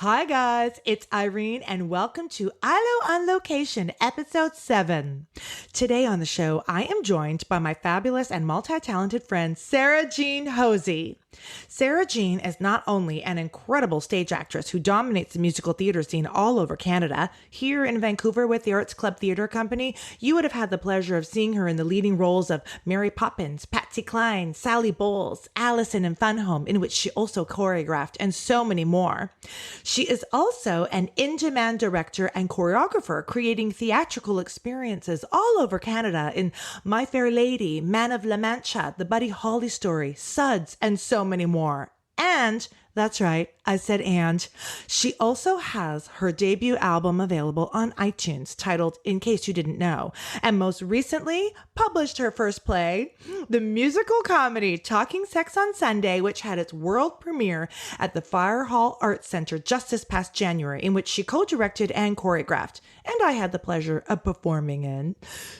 Hi guys, it's Irene and welcome to ILO on Location, episode 7. Today on the show, I am joined by my fabulous and multi-talented friend, Sara-Jeanne Hosie. Sara-Jeanne is not only an incredible stage actress who dominates the musical theater scene all over Canada. Here in Vancouver with the Arts Club Theatre Company, you would have had the pleasure of seeing her in the leading roles of Mary Poppins, Patsy Cline, Sally Bowles, Allison in Fun Home, in which she also choreographed, and so many more. She is also an in-demand director and choreographer, creating theatrical experiences all over Canada in My Fair Lady, Man of La Mancha, The Buddy Holly Story, Suds, and so many more. And that's right, I said and. She also has her debut album available on iTunes titled In Case You Didn't Know, and most recently published her first play, the musical comedy Talking Sex on Sunday, which had its world premiere at the Fire Hall Arts Center just this past January, in which she co-directed and choreographed, and I had the pleasure of performing in.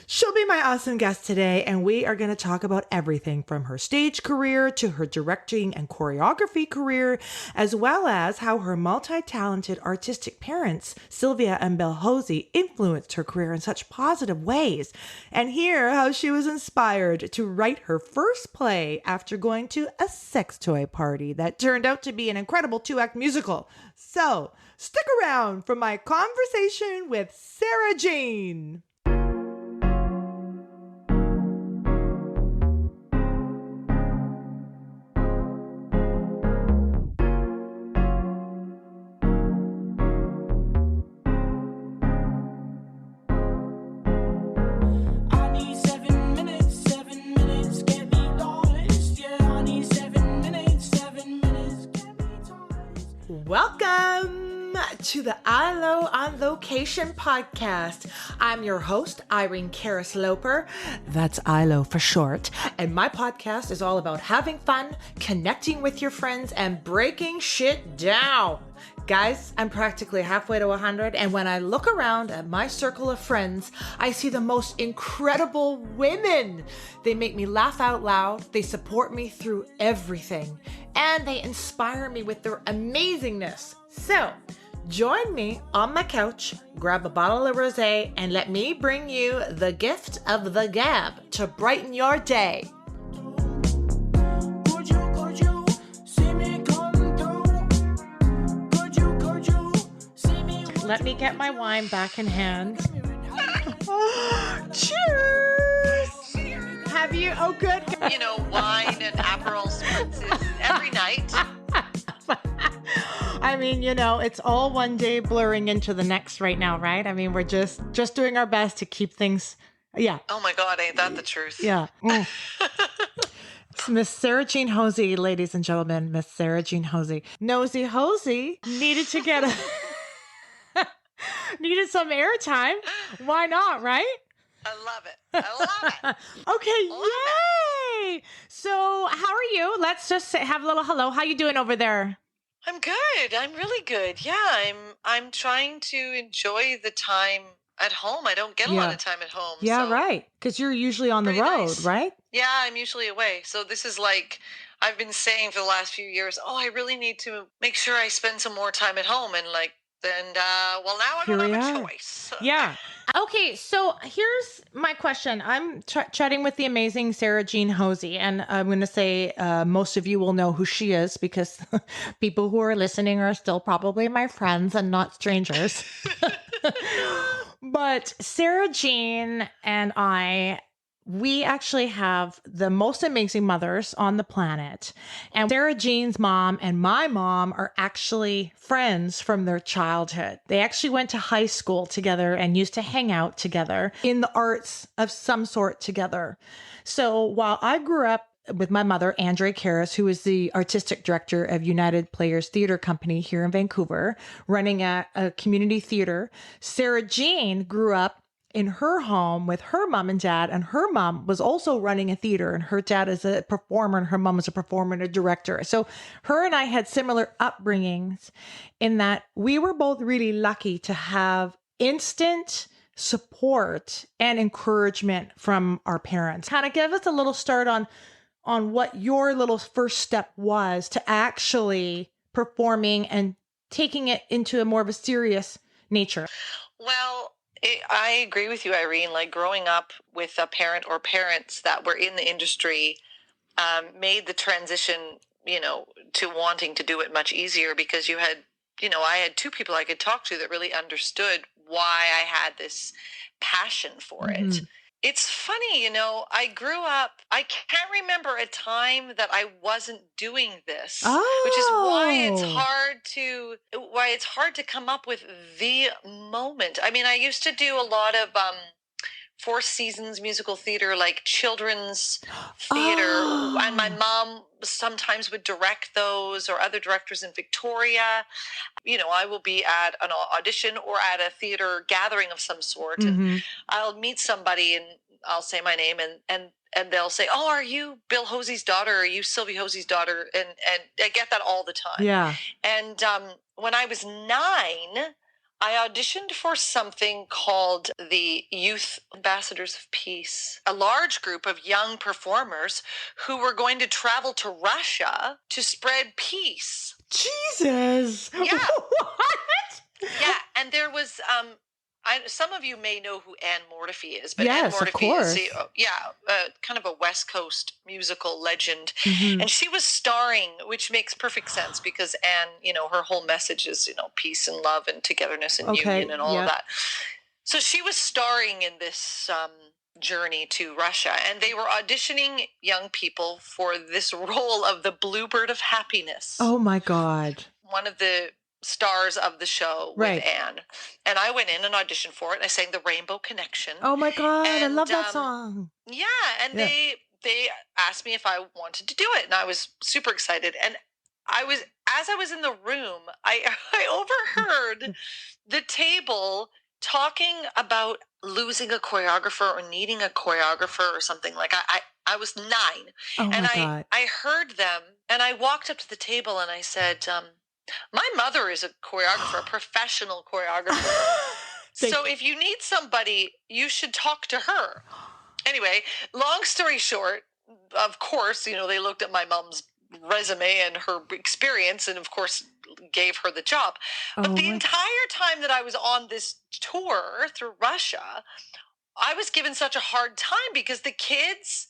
She'll be my awesome guest today, and we are going to talk about everything from her stage career to her directing and choreography career, as well as how her multi-talented artistic parents, Sylvia and Bill Hosie, influenced her career in such positive ways, and hear how she was inspired to write her first play after going to a sex toy party that turned out to be an incredible 2-act musical. So, stick around for my conversation with Sara-Jeanne. Welcome to the ILO on Location podcast. I'm your host, Irene Loper. That's ILO for short. And my podcast is all about having fun, connecting with your friends, and breaking shit down. Guys, I'm practically halfway to 100, and when I look around at my circle of friends, I see the most incredible women. They make me laugh out loud, they support me through everything, and they inspire me with their amazingness. So, join me on my couch, grab a bottle of rosé, and let me bring you the gift of the gab to brighten your day. Let me get my wine back in hand. Cheers! Have you? Oh, good. You know, wine and Aperol spritzes every night. I mean, you know, it's all one day blurring into the next right now, right? I mean, we're just doing our best to keep things, yeah. Oh my God, ain't that the truth? Yeah. It's Miss Sara-Jeanne Hosie, ladies and gentlemen, Miss Sara-Jeanne Hosie. Nosy Hosie needed to get needed some airtime. Why not, right? I love it. I love it. Okay, Love yay! It. So, how are you? Let's just have a little hello. How you doing over there? I'm good. I'm really good. Yeah, I'm trying to enjoy the time at home. I don't get a lot of time at home. Yeah, so right. Because you're usually on the road, nice. Right? Yeah, I'm usually away. So this is like, I've been saying for the last few years, I really need to make sure I spend some more time at home. And now I don't have a choice. Yeah. Okay, so here's my question. I'm chatting with the amazing Sara-Jeanne Hosie, and I'm going to say most of you will know who she is because people who are listening are still probably my friends and not strangers. But Sara-Jeanne and we actually have the most amazing mothers on the planet. And Sara-Jeanne's mom and my mom are actually friends from their childhood. They actually went to high school together and used to hang out together in the arts of some sort together. So while I grew up with my mother, Andre Karras, who is the artistic director of United Players Theatre Company here in Vancouver, running a community theater, Sara-Jeanne grew up in her home with her mom and dad, and her mom was also running a theater, and her dad is a performer and her mom is a performer and a director. So her and I had similar upbringings in that we were both really lucky to have instant support and encouragement from our parents. Kind of give us a little start on what your little first step was to actually performing and taking it into a more of a serious nature? Well, I agree with you, Irene. Like growing up with a parent or parents that were in the industry made the transition, to wanting to do it much easier because I had two people I could talk to that really understood why I had this passion for it. It's funny, I grew up, I can't remember a time that I wasn't doing this, which is why it's hard to come up with the moment. I mean, I used to do a lot of Four Seasons musical theater, like children's theater. And my mom sometimes would direct those, or other directors in Victoria. I will be at an audition or at a theater gathering of some sort, and I'll meet somebody and I'll say my name, and they'll say, "Oh, are you Bill Hosie's daughter? Are you Sylvie Hosie's daughter?" And I get that all the time. Yeah. And when I was 9, I auditioned for something called the Youth Ambassadors of Peace, a large group of young performers who were going to travel to Russia to spread peace. Jesus. Yeah. What? Yeah, and there was some of you may know who Anne Mortifee is, but yes, Anne Mortifee is kind of a West Coast musical legend. Mm-hmm. And she was starring, which makes perfect sense because Anne, her whole message is, peace and love and togetherness and union and all of that. So she was starring in this journey to Russia, and they were auditioning young people for this role of the Bluebird of Happiness. Oh my God. One of the stars of the show with Anne. And I went in and auditioned for it, and I sang the Rainbow Connection. Oh my God, I love that song. Yeah, and they asked me if I wanted to do it, and I was super excited. And as I was in the room, I overheard the table talking about losing a choreographer or needing a choreographer or something. Like I was 9. Oh and my God. I heard them, and I walked up to the table and I said, my mother is a choreographer, a professional choreographer. So if you need somebody, you should talk to her. Anyway, long story short, of course, they looked at my mom's resume and her experience and, of course, gave her the job. But the entire time that I was on this tour through Russia, I was given such a hard time because the kids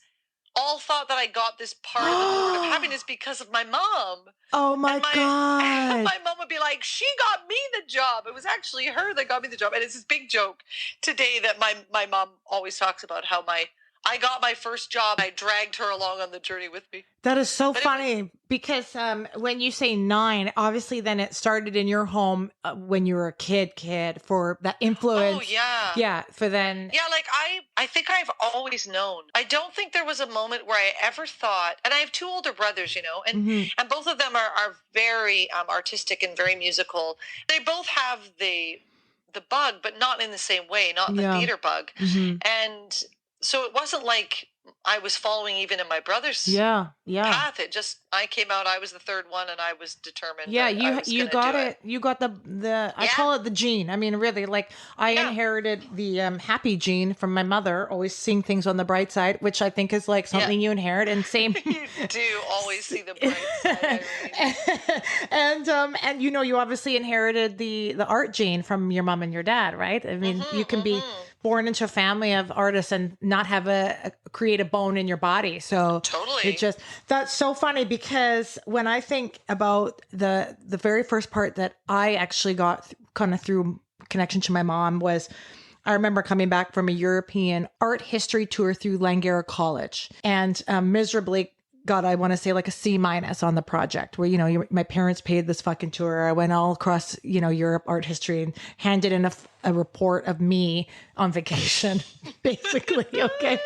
all thought that I got this part of the Bluebird of Happiness because of my mom. Oh my God. My mom would be like, she got me the job. It was actually her that got me the job. And it's this big joke today that my mom always talks about how I got my first job. I dragged her along on the journey with me. That is so funny because when you say 9, obviously then it started in your home when you were a kid for that influence. Oh, yeah. Yeah, for then. Yeah, like I think I've always known. I don't think there was a moment where I ever thought, and I have 2 older brothers, and both of them are very artistic and very musical. They both have the bug, but not in the same way, not the theater bug. And so it wasn't like I was following even in my brother's path. It just, I came out, I was the third one, and I was determined. Yeah, you got it. You got the I call it the gene. I mean, really, like I inherited the happy gene from my mother, always seeing things on the bright side, which I think is like something you inherit. And same, you do always see the bright side, Irene. and you obviously inherited the art gene from your mom and your dad, right? I mean, you can be born into a family of artists and not have a create a bone in your body. So totally, that's so funny because when I think about the very first part that I actually got kind of through connection to my mom was, I remember coming back from a European art history tour through Langara College and miserably got, I want to say like a C- on the project where, my parents paid this fucking tour. I went all across, Europe art history and handed in a report of me on vacation, basically. Okay.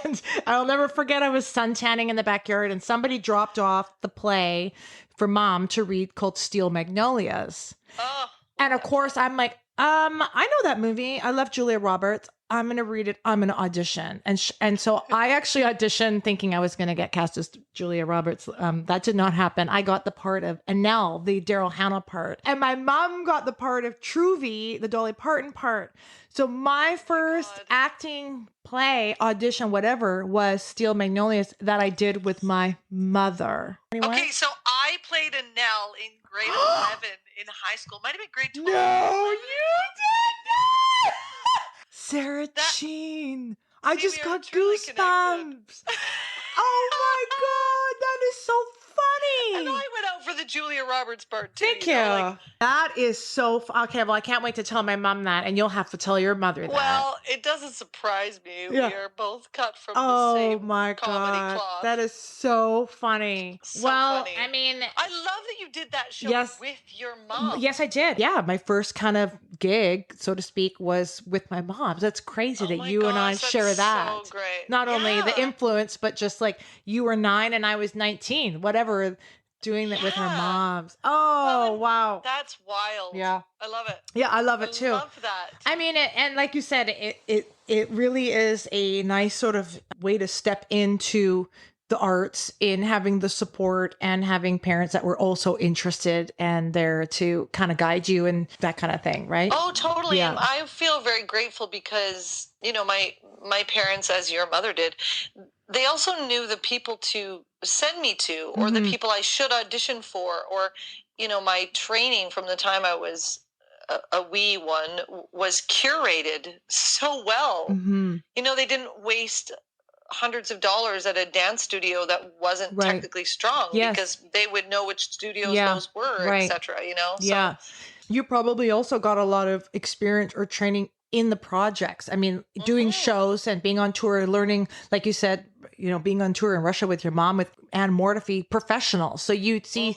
And I'll never forget, I was suntanning in the backyard and somebody dropped off the play for mom to read called Steel Magnolias. Oh. And of course I'm like, I know that movie. I love Julia Roberts. I'm going to read it. I'm going to audition. And so I actually auditioned thinking I was going to get cast as Julia Roberts. That did not happen. I got the part of Annelle, the Daryl Hannah part. And my mom got the part of Truvy, the Dolly Parton part. So my first acting play, audition, whatever, was Steel Magnolias that I did with my mother. Anyway? Okay, so I I played a Nell in grade 11 in high school. Might have been grade 12. No, you did not. Sara-Jeanne. I just got goosebumps. Oh my God, that is so funny. And I went out for the Julia Roberts part too. Thank you. That is so okay. Well, I can't wait to tell my mom that, and you'll have to tell your mother that. Well, it doesn't surprise me. Yeah. We are both cut from the same comedy cloth. That is so funny. Funny. I mean, I love that you did that show with your mom. Yes, I did. Yeah, my first kind of gig, so to speak, was with my mom. That's crazy that you and I share that. So great. Not only the influence, but just like you were 9 and I was 19, whatever. Doing that with her moms. Oh, wow. That's wild. Yeah. I love it. Yeah, I love it too. I love that. I mean, and like you said, it really is a nice sort of way to step into the arts in having the support and having parents that were also interested and there to kind of guide you and that kind of thing, right? Oh, totally. Yeah. And I feel very grateful because, my parents, as your mother did, they also knew the people to send me to or the people I should audition for or, my training from the time I was a wee one was curated so well. They didn't waste hundreds of dollars at a dance studio that wasn't technically strong because they would know which studios those were, etc. Yeah. You probably also got a lot of experience or training in the projects. I mean, doing shows and being on tour, learning, like you said, being on tour in Russia with your mom, with Anne Mortifi, professionals. So you'd see,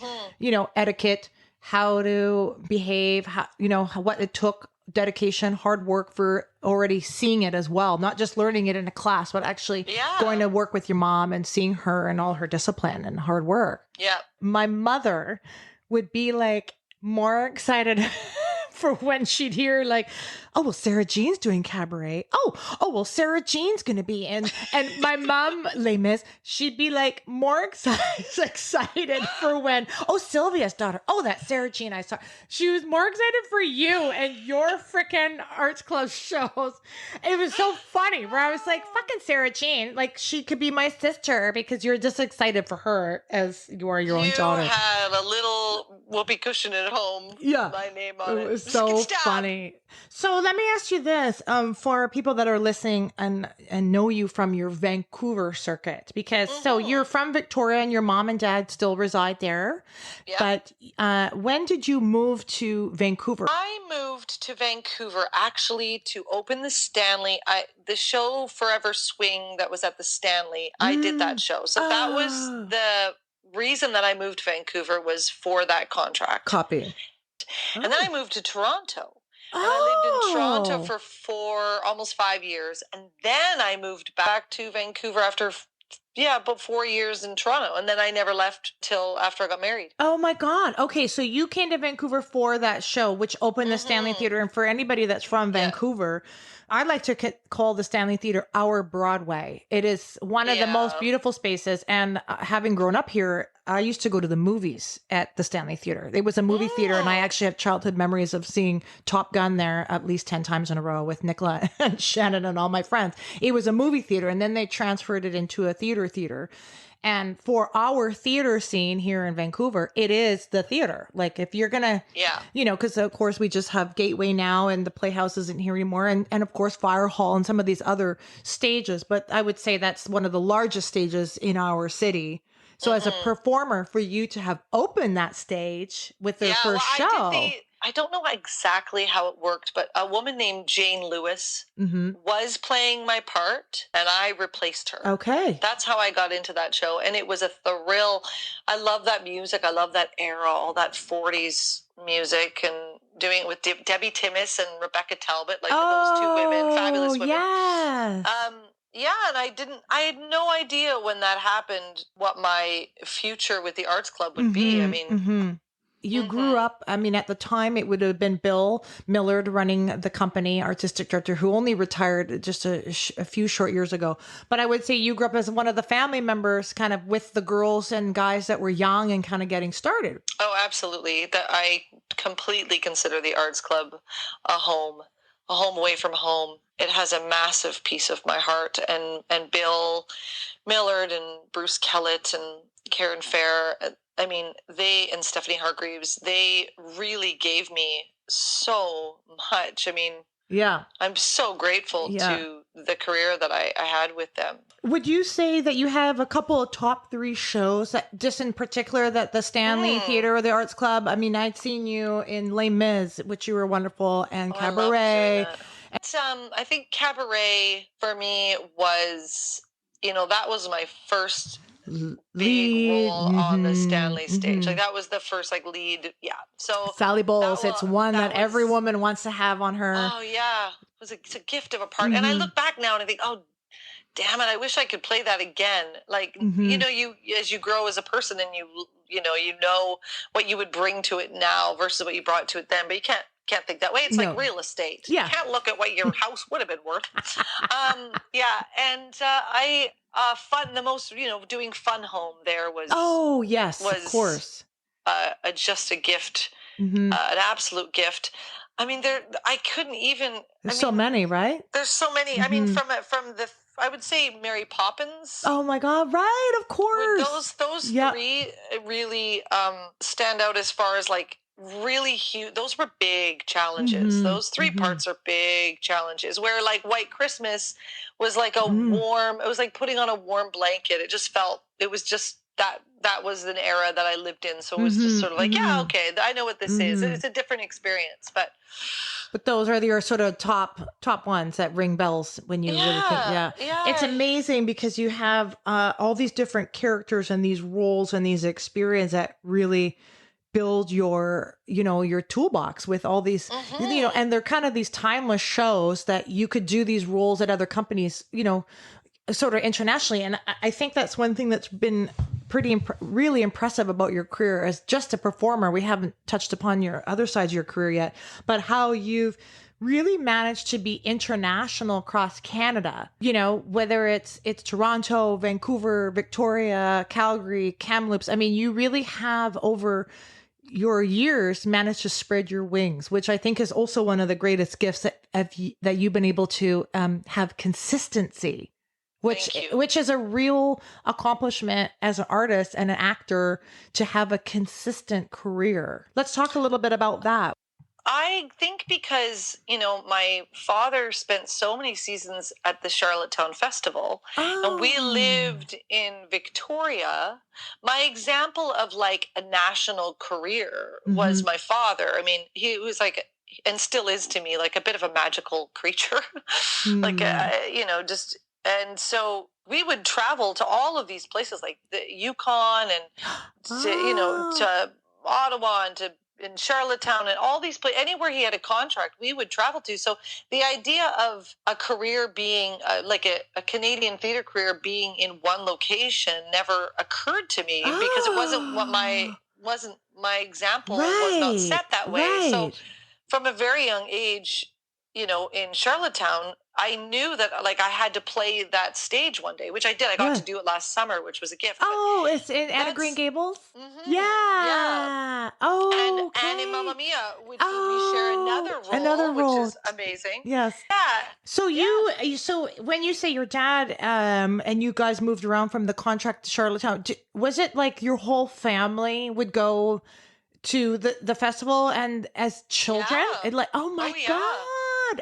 etiquette, how to behave, how, what it took, dedication, hard work for already seeing it as well. Not just learning it in a class, but actually going to work with your mom and seeing her and all her discipline and hard work. Yeah. My mother would be like more excited for when she'd hear like, oh, well, Sara-Jeanne's doing cabaret. Oh, well, Sara-Jeanne's going to be in. And my mom, Les Mis, she'd be like more excited for when, oh, Sylvia's daughter. Oh, that Sara-Jeanne I saw. She was more excited for you and your freaking arts club shows. It was so funny where I was like, fucking Sara-Jeanne, like she could be my sister because you're just excited for her as you are your own daughter. You had a little whoopee cushion at home. Yeah. My name on it. It was so funny. So let me ask you this, for people that are listening and know you from your Vancouver circuit, because so you're from Victoria and your mom and dad still reside there. Yeah. But when did you move to Vancouver? I moved to Vancouver actually to open the Stanley. The show Forever Swing that was at the Stanley, I did that show. So that was the reason that I moved to Vancouver was for that contract. Copy. And then I moved to Toronto. And I lived in Toronto for almost 5 years. And then I moved back to Vancouver after, about 4 years in Toronto. And then I never left till after I got married. Oh my God. Okay. So you came to Vancouver for that show, which opened the Stanley Theatre. And for anybody that's from Vancouver, I'd like to call the Stanley Theatre our Broadway. It is one of the most beautiful spaces. And having grown up here, I used to go to the movies at the Stanley Theatre. It was a movie theater, and I actually have childhood memories of seeing Top Gun there at least 10 times in a row with Nicola and Shannon and all my friends. It was a movie theater, and then they transferred it into a theater. And for our theater scene here in Vancouver, it is the theater. Like if you're going to, because of course we just have Gateway now and the Playhouse isn't here anymore. And of course Fire Hall and some of these other stages. But I would say that's one of the largest stages in our city. So as a performer, for you to have opened that stage with their first show. I don't know exactly how it worked, but a woman named Jane Lewis was playing my part and I replaced her. Okay. That's how I got into that show. And it was a thrill. I love that music. I love that era, all that 40s music, and doing it with Debbie Timmis and Rebecca Talbot, like those two women, fabulous women. Yes. And I had no idea when that happened what my future with the Arts Club would be. I mean, you grew up, I mean, at the time it would have been Bill Millard running the company, artistic director, who only retired just a few short years ago. But I would say you grew up as one of the family members, kind of with the girls and guys that were young and kind of getting started. Oh, absolutely. I completely consider the Arts Club a home away from home. It has a massive piece of my heart, and Bill Millard and Bruce Kellett and Karen Fair, I mean, they and Stephanie Hargreaves, they really gave me so much. I mean, Yeah. I'm so grateful to the career that I had with them. Would you say that you have a couple of top 3 shows that just in particular that the Stanley Theater or the Arts Club? I mean, I'd seen you in Les Mis, which you were wonderful, and Cabaret. I think Cabaret for me was, that was my first big role on the Stanley stage. Like that was the first like lead. Yeah. So Sally Bowles, it's one that every woman wants to have on her. Oh yeah. It's a gift of a part. And I look back now and I think, oh, damn it, I wish I could play that again. Like, you as you grow as a person and you know what you would bring to it now versus what you brought to it then, but you can't think that way. It's like real estate. Yeah. You can't look at what your house would have been worth. And I fun the most, doing Fun Home there was of course. Just a gift. An absolute gift. I mean, I couldn't even. There's so many, right? There's so many. I mean, from the, I would say Mary Poppins. Oh my God! Right, of course. Those 3 really stand out as far as like really huge. Those were big challenges. Those 3 parts are big challenges. Where like White Christmas was like a warm. It was like putting on a warm blanket. It just felt. It was just. That was an era that I lived in. So it was just sort of like, yeah, okay, I know what this is. It's a different experience, but those are your sort of top ones that ring bells when you really think, yeah. It's amazing because you have all these different characters and these roles and these experiences that really build your toolbox with all these, and they're kind of these timeless shows that you could do these roles at other companies, sort of internationally. And I think that's one thing that's been really impressive about your career as just a performer. We haven't touched upon your other sides of your career yet, but how you've really managed to be international across Canada, whether it's Toronto, Vancouver, Victoria, Calgary, Kamloops. I mean, you really have over your years managed to spread your wings, which I think is also one of the greatest gifts that you've been able to have consistency. Which is a real accomplishment as an artist and an actor to have a consistent career. Let's talk a little bit about that. I think because, my father spent so many seasons at the Charlottetown Festival and we lived in Victoria. My example of like a national career was my father. I mean, he was like, and still is to me, like a bit of a magical creature, like, just. And so we would travel to all of these places like the Yukon and to Ottawa and in Charlottetown and all these places, anywhere he had a contract, we would travel to. So the idea of a career being like a Canadian theater career being in one location never occurred to me because it wasn't my example was not set that way. So from a very young age, in Charlottetown, I knew that like I had to play that stage one day, which I did. I got to do it last summer, which was a gift. Oh, it's in Anna Green Gables? Yeah. Oh, and in Mamma Mia, which we share another role, which is amazing. Yes. Yeah. So when you say your dad and you guys moved around from the contract to Charlottetown, was it like your whole family would go to the festival and as children? Yeah. Like, oh my God.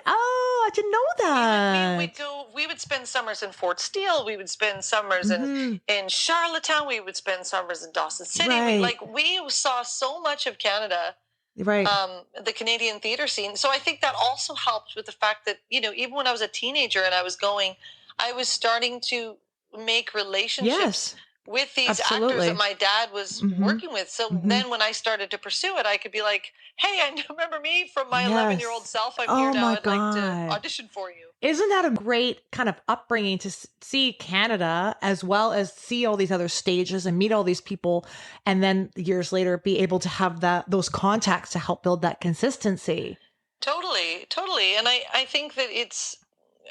Oh, I didn't know that. We would spend summers in Fort Steele. We would spend summers in Charlottetown. We would spend summers in Dawson City. Right. We saw so much of Canada, right? The Canadian theater scene. So I think that also helped with the fact that, even when I was a teenager and I was starting to make relationships with these actors that my dad was working with. So then when I started to pursue it, I could be like, hey, I remember me from my 11-year-old self. I'm here now. I'd like to audition for you. Isn't that a great kind of upbringing to see Canada as well as see all these other stages and meet all these people and then years later be able to have those contacts to help build that consistency? Totally. And I think that it's,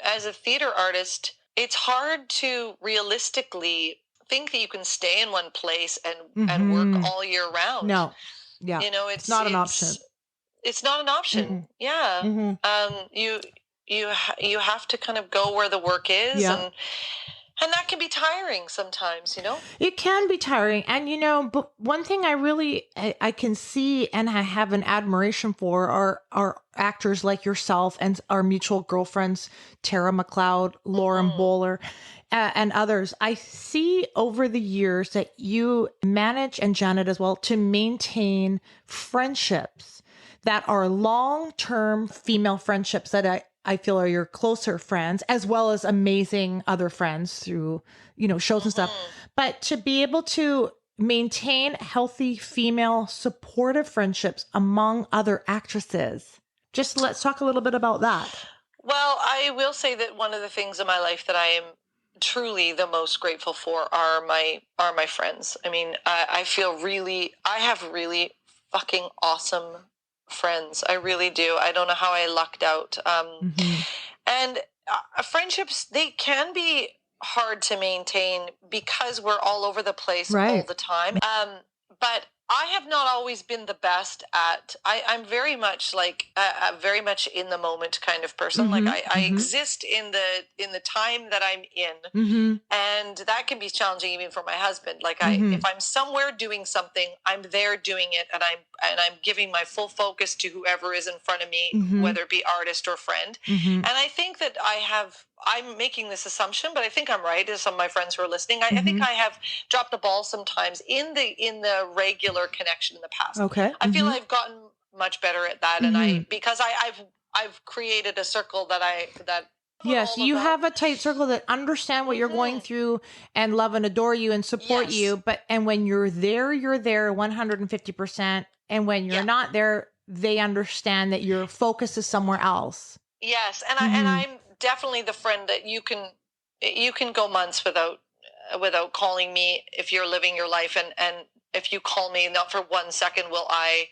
as a theater artist, it's hard to realistically think that you can stay in one place and work all year round. No. Yeah. It's not an option. It's not an option. Yeah. You have to kind of go where the work is. Yeah. And that can be tiring sometimes, It can be tiring. And, but one thing I can see and I have an admiration for are actors like yourself and our mutual girlfriends, Tara McLeod, Lauren Bowler, and others. I see over the years that you manage, and Janet as well, to maintain friendships that are long-term female friendships that I feel are your closer friends, as well as amazing other friends through, shows and stuff. But to be able to maintain healthy female supportive friendships among other actresses, just let's talk a little bit about that. Well, I will say that one of the things in my life that I am truly the most grateful for are my friends. I mean, I have really fucking awesome friends. I really do. I don't know how I lucked out. And friendships, they can be hard to maintain because we're all over the place all the time. But I have not always been the best at. I'm very much like very much in the moment kind of person. Like I exist in the time that I'm in, and that can be challenging even for my husband. Like if I'm somewhere doing something, I'm there doing it, and I'm giving my full focus to whoever is in front of me, whether it be artist or friend. And I think that I'm making this assumption, but I think I'm right. As some of my friends who are listening, I think I have dropped the ball sometimes in the regular connection in the past. Okay. I feel I've gotten much better at that, and because I've created a circle that. Yes, you have a tight circle that understand what you're going through and love and adore you and support you. And when you're there 150%. And when you're not there, they understand that your focus is somewhere else. Yes, and I'm definitely the friend that you can go months without calling me if you're living your life, and if you call me not for 1 second will I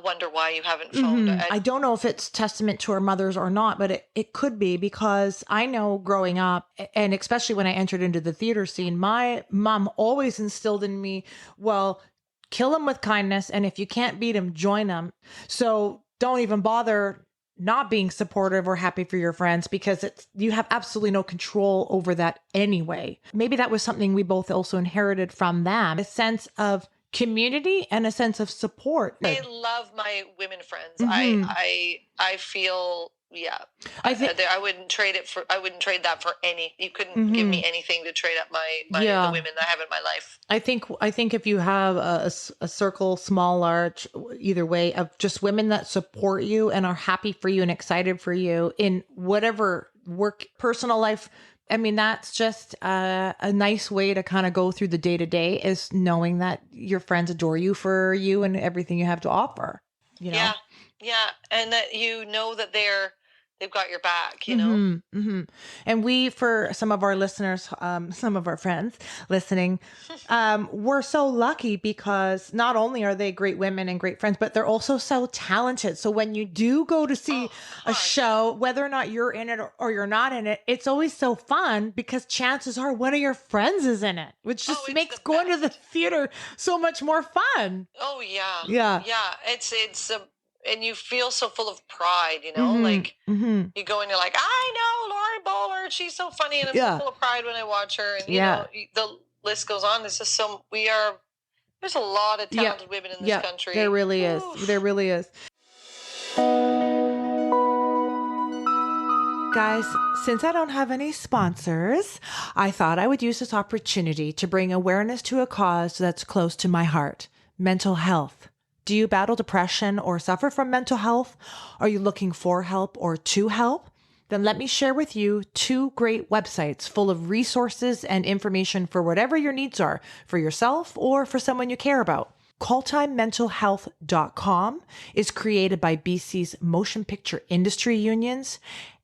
wonder why you haven't phoned. I don't know if it's testament to our mothers or not, but it could be, because I know growing up, and especially when I entered into the theater scene, my mom always instilled in me, well, kill them with kindness, and if you can't beat them, join them. So don't even bother not being supportive or happy for your friends, because you have absolutely no control over that anyway. Maybe that was something we both also inherited from them, a sense of community and a sense of support. I love my women friends. I feel I wouldn't trade that for any. You couldn't give me anything to trade up the women that I have in my life. I think if you have a circle, small, large, either way, of just women that support you and are happy for you and excited for you in whatever work, personal life. I mean, that's just a nice way to kind of go through the day to day, is knowing that your friends adore you for you and everything you have to offer. Yeah, and that that they've got your back. And we, for some of our listeners, some of our friends listening, we're so lucky because not only are they great women and great friends, but they're also so talented. So when you do go to see a show, whether or not you're in it or you're not in it, it's always so fun because chances are one of your friends is in it, which just makes going to the theater so much more fun. Oh yeah. Yeah. It's and you feel so full of pride, like you go and you're like, I know Lauren Bowler, she's so funny, and I'm so full of pride when I watch her. And you know, the list goes on. There's just there's a lot of talented women in this country. There really is. There really is. Guys, since I don't have any sponsors, I thought I would use this opportunity to bring awareness to a cause that's close to my heart: mental health. Do you battle depression or suffer from mental health? Are you looking for help or to help? Then let me share with you 2 great websites full of resources and information for whatever your needs are, for yourself or for someone you care about. CallTimeMentalHealth.com is created by BC's motion picture industry unions,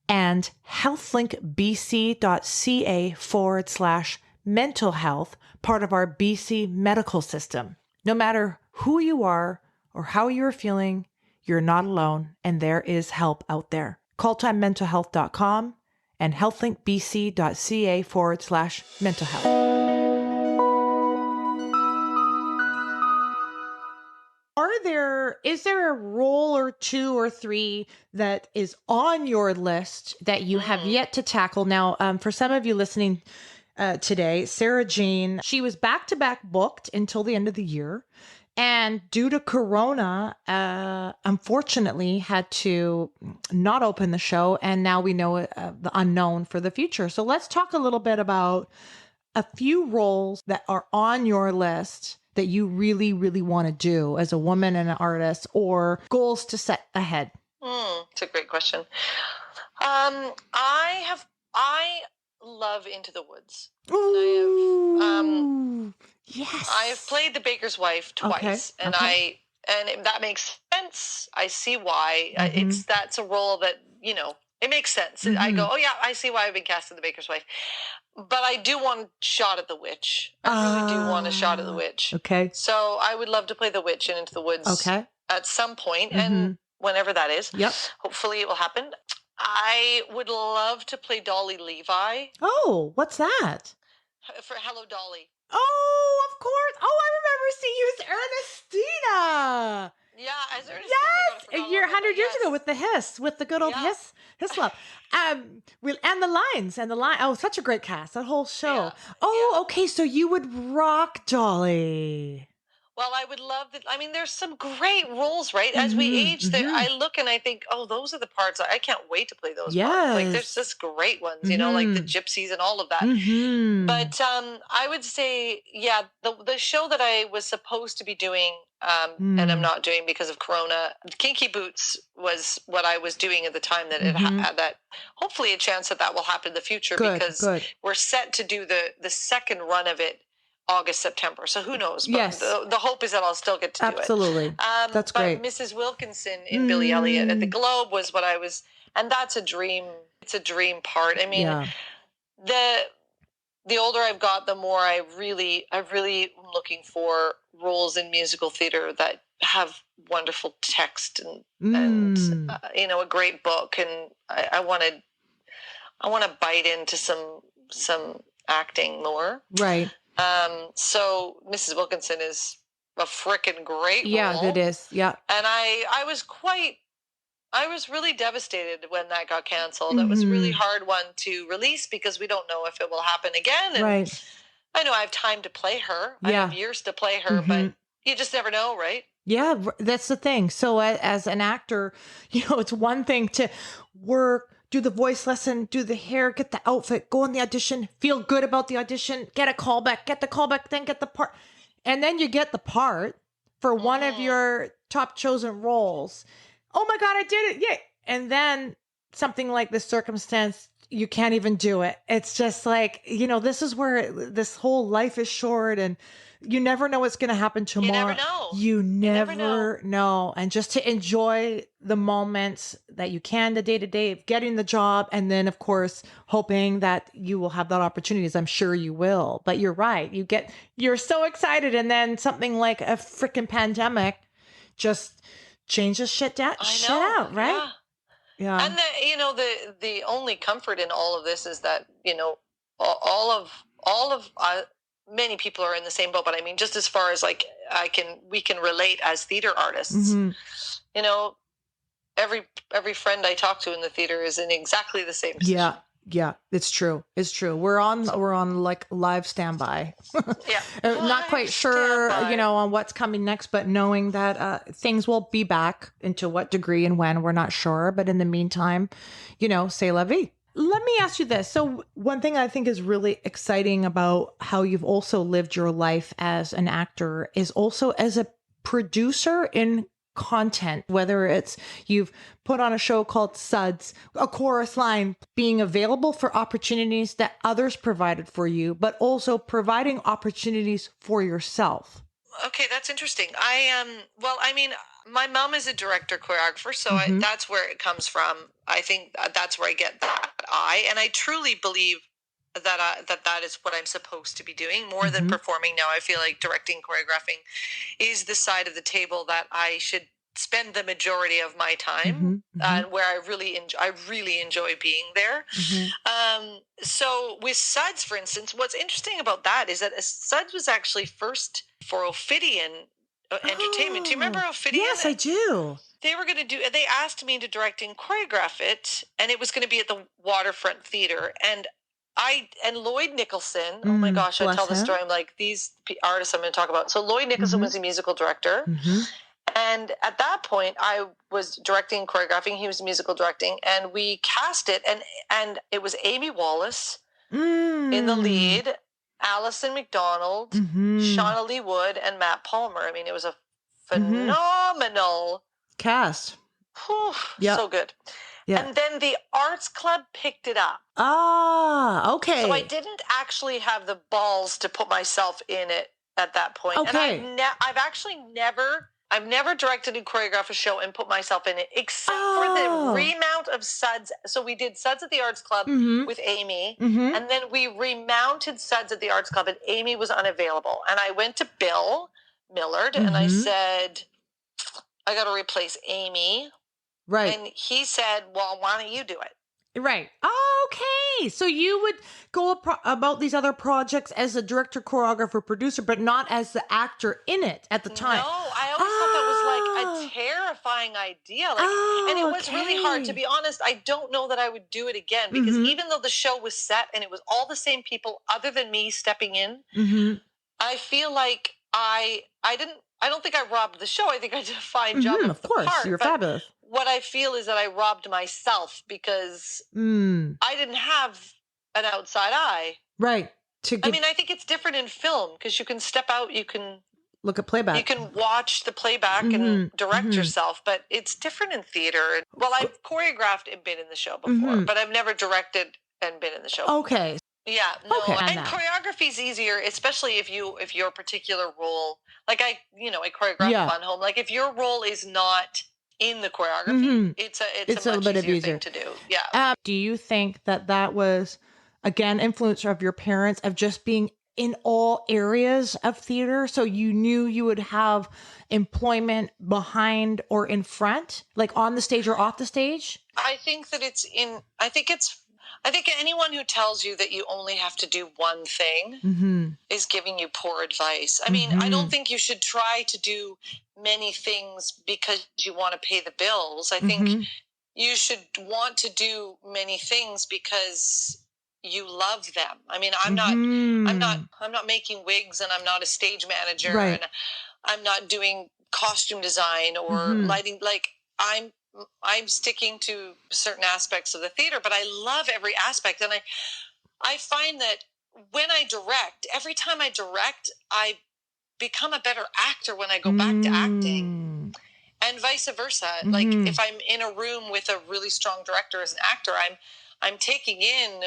and healthlinkbc.ca/mental health, part of our BC medical system. No matter who you are or how you're feeling, you're not alone, and there is help out there. CallTimeMentalHealth.com and healthlinkbc.ca/mental health. Is there a role or 2 or 3 that is on your list that you have yet to tackle? Now, for some of you listening, today. Sara-Jeanne, she was back-to-back booked until the end of the year. And due to Corona, unfortunately, had to not open the show. And now we know the unknown for the future. So let's talk a little bit about a few roles that are on your list that you really, really want to do as a woman and an artist, or goals to set ahead. It's a great question. I love Into the Woods. Ooh, yes. I have played the baker's wife twice, and that makes sense. I see why. That's a role that, it makes sense. I go, oh yeah, I see why I've been cast in the baker's wife. But I do want a shot at the witch. I really do want a shot at the witch. Okay. So I would love to play the witch in Into the Woods at some point, and whenever that is. Yep. Hopefully it will happen. I would love to play Dolly Levi. Oh, what's that? For Hello, Dolly. Oh, of course. Oh, I remember seeing you as Ernestina. Yeah, as Ernestina. Yes, a year, 100 years ago with the hiss, with the good old hiss love. And the lines. Oh, such a great cast, that whole show. Okay, so you would rock Dolly. Well, I would love that. I mean, there's some great roles, right? As we age, I look and I think, oh, those are the parts. I can't wait to play those parts. Like, there's just great ones, like the gypsies and all of that. But I would say, the show that I was supposed to be doing, and I'm not doing because of Corona, Kinky Boots was what I was doing at the time that it had that. Hopefully a chance that will happen in the future, because we're set to do the second run of it August, September. So who knows? But the hope is that I'll still get to do it. Absolutely. That's great. But Mrs. Wilkinson in Billy Elliot at the Globe was what I was, and that's a dream. It's a dream part. I mean, the older I've got, the more I really am looking for roles in musical theater that have wonderful text and a great book. And I want to bite into some acting more. Right. So Mrs. Wilkinson is a frickin' great role. Yeah, it is. Yeah. And I was really devastated when that got canceled. It was a really hard one to release because we don't know if it will happen again. And I know I have time to play her. I have years to play her, but you just never know, right? Yeah, that's the thing. So as an actor, it's one thing to work, do the voice lesson, do the hair, get the outfit, go on the audition, feel good about the audition, get a callback, then get the part. And then you get the part for one of your top chosen roles. Oh my God, I did it. Yeah. And then something like this circumstance, you can't even do it. It's just like, this is where this whole life is short, and you never know what's going to happen tomorrow. You never know. And just to enjoy the moments that you can, the day-to-day of getting the job. And then, of course, hoping that you will have that opportunity, as I'm sure you will. But you're right. You're so excited. And then something like a freaking pandemic just changes shit out, right? Yeah. And the only comfort in all of this is that, all of many people are in the same boat, but I mean, just as far as like we can relate as theater artists. Every friend I talk to in the theater is in exactly the same position. Yeah, it's true. We're on like live standby. Not quite sure, on what's coming next, but knowing that things will be back. Into what degree and when, we're not sure. But in the meantime, c'est la vie. Let me ask you this. So one thing I think is really exciting about how you've also lived your life as an actor is also as a producer in content, whether it's you've put on a show called Suds, a chorus line, being available for opportunities that others provided for you, but also providing opportunities for yourself. Okay, that's interesting. My mom is a director choreographer, so that's where it comes from. I think that's where I get that eye, and I truly believe that is what I'm supposed to be doing more than performing now. I feel like directing, choreographing is the side of the table that I should spend the majority of my time, where I really enjoy being there. So with Suds, for instance, what's interesting about that is that Suds was actually first for Ophidian Entertainment. Do you remember Ophidian? Yes, I do. They asked me to direct and choreograph it, and it was going to be at the Waterfront Theater. And and Lloyd Nicholson, oh my gosh, I tell the story. I'm like, these artists I'm going to talk about. So Lloyd Nicholson was a musical director. And at that point, I was directing, choreographing. He was musical directing, and we cast it. And it was Amy Wallace in the lead, Alison McDonald, Shauna Lee Wood, and Matt Palmer. I mean, it was a phenomenal cast. So good. Yeah. And then the Arts Club picked it up. Ah, okay. So I didn't actually have the balls to put myself in it at that point. Okay. And I've never directed and choreographed a show and put myself in it, except for the remount of Suds. So we did Suds at the Arts Club with Amy, and then we remounted Suds at the Arts Club, and Amy was unavailable. And I went to Bill Millard, and I said, I got to replace Amy. Right. And he said, well, why don't you do it? Right. Okay. So you would go about these other projects as a director, choreographer, producer, but not as the actor in it at the time. No, I always thought that was like a terrifying idea. And it was really hard. To be honest, I don't know that I would do it again, because even though the show was set and it was all the same people other than me stepping in, I feel like I don't think I robbed the show. I think I did a fine job of the course, part. You're fabulous. What I feel is that I robbed myself because I didn't have an outside eye. Right. I mean, I think it's different in film because you can step out, you can look at playback. You can watch the playback and direct yourself, but it's different in theater. Well, I've choreographed and been in the show before, but I've never directed and been in the show. Okay. Yeah, no, and choreography is easier, especially if your particular role, like I choreographed Fun Home. Like if your role is not in the choreography, it's a much easier thing to do. Yeah. Do you think that was, again, influence of your parents of just being in all areas of theater? So you knew you would have employment behind or in front, like on the stage or off the stage? I think that I think anyone who tells you that you only have to do one thing is giving you poor advice. I mean, I don't think you should try to do many things because you want to pay the bills. I think you should want to do many things because you love them. I mean, I'm not making wigs, and I'm not a stage manager, and I'm not doing costume design or lighting. Like I'm sticking to certain aspects of the theater, but I love every aspect. And I find that when I direct, every time I direct, I become a better actor when I go back to acting, and vice versa. Like if I'm in a room with a really strong director as an actor, I'm taking in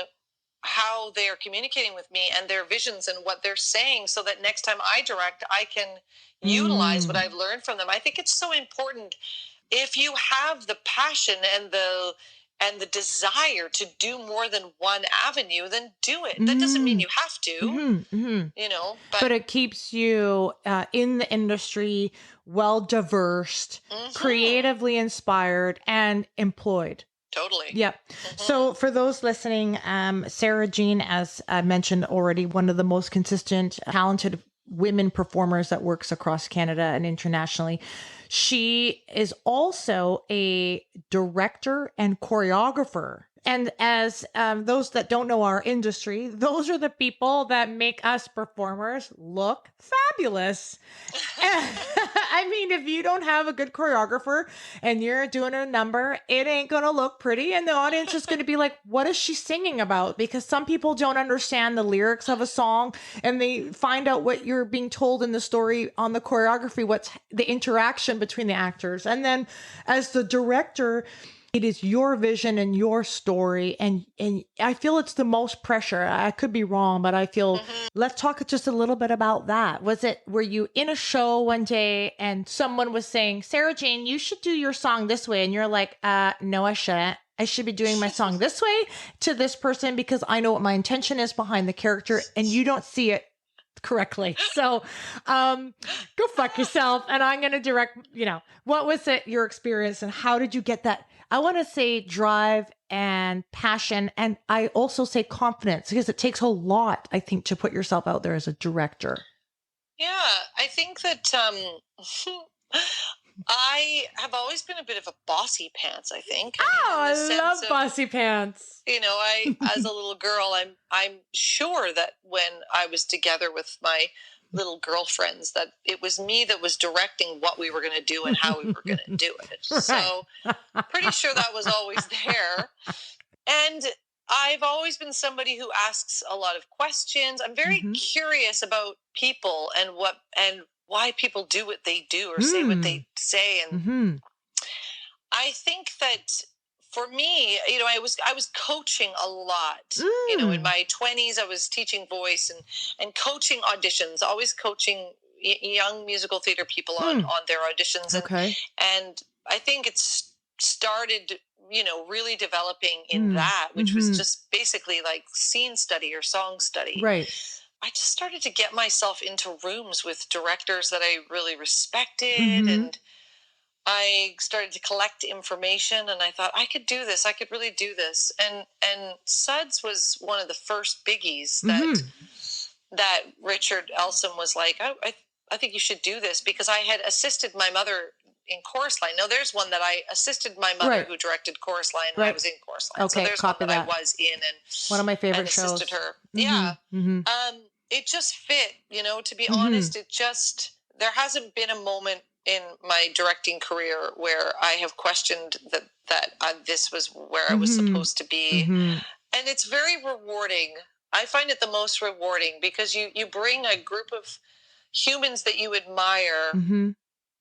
how they're communicating with me and their visions and what they're saying, so that next time I direct, I can utilize what I've learned from them. I think it's so important. If you have the passion and the desire to do more than one avenue, then do it. That doesn't mean you have to, but it keeps you in the industry, well-diversed, creatively inspired, and employed. Totally. Yep. So for those listening, Sara-Jeanne, as I mentioned already, one of the most consistent, talented women performers that works across Canada and internationally. She is also a director and choreographer. And as those that don't know our industry, those are the people that make us performers look fabulous. I mean, if you don't have a good choreographer and you're doing a number, it ain't going to look pretty. And the audience is going to be like, what is she singing about? Because some people don't understand the lyrics of a song, and they find out what you're being told in the story on the choreography, what's the interaction between the actors. And then as the director, it is your vision and your story. And I feel it's the most pressure. I could be wrong, but I feel, let's talk just a little bit about that. Were you in a show one day and someone was saying, Sara-Jeanne, you should do your song this way. And you're like, no, I shouldn't. I should be doing my song this way to this person because I know what my intention is behind the character, and you don't see it correctly. So go fuck yourself. And I'm going to direct, what was it, your experience, and how did you get that? I want to say drive and passion. And I also say confidence, because it takes a lot, I think, to put yourself out there as a director. Yeah, I think that I have always been a bit of a bossy pants, I think. I love bossy pants. As a little girl, I'm sure that when I was together with my little girlfriends, that it was me that was directing what we were going to do and how we were going to do it. Right. So pretty sure that was always there. And I've always been somebody who asks a lot of questions. I'm very curious about people and why people do what they do or say what they say. And I think that for me, I was coaching a lot. In my 20s, I was teaching voice and coaching auditions, always coaching young musical theater people on their auditions. Okay. And I think it's started, really developing in that, which was just basically like scene study or song study. Right. I just started to get myself into rooms with directors that I really respected, and I started to collect information, and I thought I could do this. I could really do this. And Suds was one of the first biggies that Richard Elsom was like, I think you should do this, because I had assisted my mother in Chorus Line. Now, there's one that I assisted my mother who directed Chorus Line when I was in Chorus Line. Okay, so there's one that I was in, and one of my favorite shows. Assisted her. Yeah. It just fit, to be honest. It just, there hasn't been a moment in my directing career where I have questioned that this was where I was supposed to be. And it's very rewarding. I find it the most rewarding, because you bring a group of humans that you admire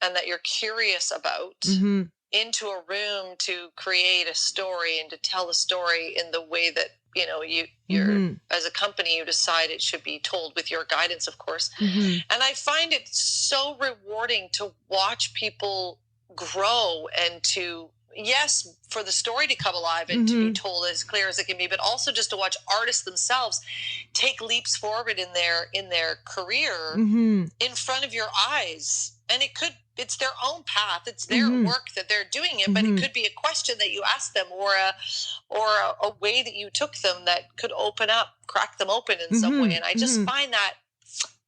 and that you're curious about into a room to create a story and to tell a story in the way that, you're as a company, you decide it should be told, with your guidance, of course. And I find it so rewarding to watch people grow, and to, yes, for the story to come alive and to be told as clear as it can be, but also just to watch artists themselves take leaps forward in their career in front of your eyes. And it's their own path. It's their work that they're doing it, but it could be a question that you ask them, or a way that you took them that could crack them open in some way. And I just find that,